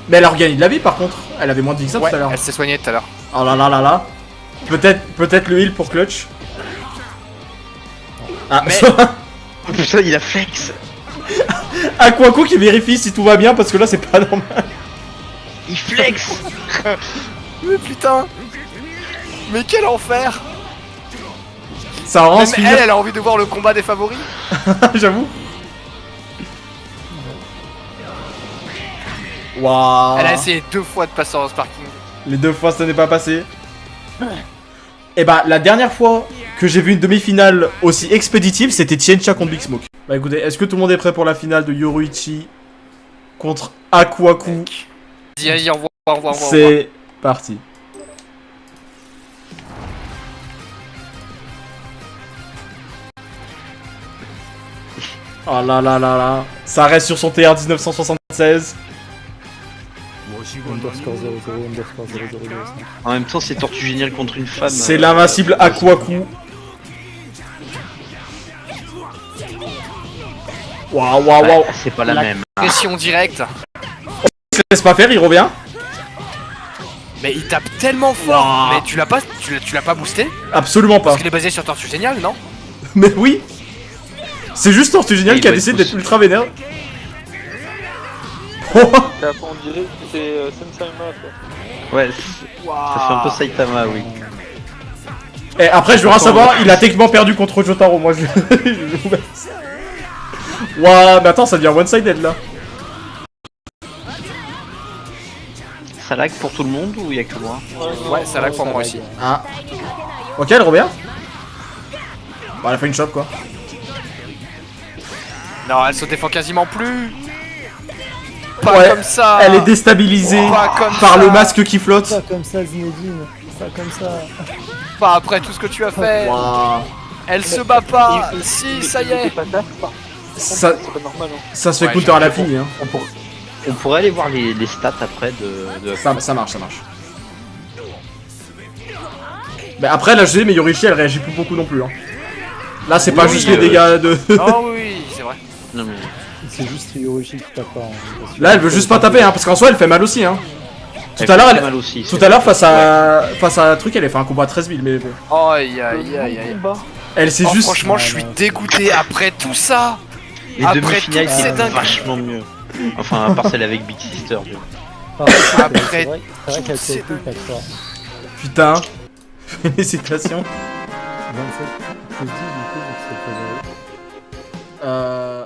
Mais elle a regagné de la vie par contre. Elle avait moins de vie que ça Ouais, tout à l'heure. elle s'est soignée tout à l'heure. Oh là là là là. Peut-être le heal pour Clutch. Ah, Mais- Oh putain, il a flex. Aquaku qui vérifie si tout va bien parce que là c'est pas normal. Il flex. Mais putain. Mais quel enfer. Ça rend Même ce finir. elle a envie de voir le combat des favoris. J'avoue. Waouh. Elle a essayé 2 fois de passer en sparking. Les 2 fois ça n'est pas passé. Et bah la dernière fois que j'ai vu une demi-finale aussi expéditive, c'était Tiencha contre Big Smoke. Bah écoutez, est-ce que tout le monde est prêt pour la finale de Yoruichi contre Aquaku? Vas-y, au revoir. C'est parti. Oh là là là là. Ça reste sur son TR 1976. Underscore 00, underscore 002. En même temps, c'est Tortue Géniale contre une femme. C'est l'invincible Aquaku. Waouh waouh Ouais, waouh. c'est pas la même. Pression directe. Il se laisse pas faire, il revient. Mais il tape tellement fort. Ouah. Mais tu l'as pas boosté? Absolument pas. Parce qu'il est basé sur Tortue Géniale, non? Mais oui. C'est juste Tortue Génial Il qui a doit décidé être d'être poussé. ultra vénère. On dirait que c'est Sensaima quoi. Ouais, ça fait un peu Saitama, oui. Et après, je veux rien savoir, il a techniquement perdu contre Jotaro. Moi, je. Ouah, mais attends, ça devient one-sided là. Ça lag pour tout le monde ou y'a que moi? Ouais, ça lag pour moi aussi. Ah. Ok, elle revient. Bon, elle a fait une chope quoi. Non, elle se défend quasiment plus. Pas Ouais, comme ça. Elle est déstabilisée Pas comme par ça. le masque qui flotte. Pas comme ça, Zinedine. Pas comme ça. Pas après tout ce que tu as fait. Ouah. Elle se bat pas. Si, ça y est. Ça, C'est pas normal hein. ça se fait Ouais, counter à la fille. Hein. On pourrait aller voir les stats après de... Ça marche, ça marche. Mais après, là, je sais, mais Yorichi, elle réagit plus beaucoup non plus. Hein. Là, c'est pas Oui, juste les dégâts de. Oh oui, c'est vrai. Non mais... C'est juste Yorichi qui tape pas. Hein. Là, elle veut juste pas taper, hein, parce qu'en soi, elle fait mal aussi. Hein. Tout à l'heure, fait elle... mal aussi. Tout à l'heure, face à un truc, elle a fait un combat à 13 000, mais bon. Aïe aïe aïe aïe. Elle c'est Oh, juste... franchement, je suis dégoûté après tout ça. Les Après demi-finales toutes ces c'est dingueries. vachement mieux. Enfin, à part celle avec Big Sister. Après C'est vrai qu'elle toutes ces fait tout pas fort. Putain. Félicitations. 27 plus 10 du coup, donc c'est pas mal.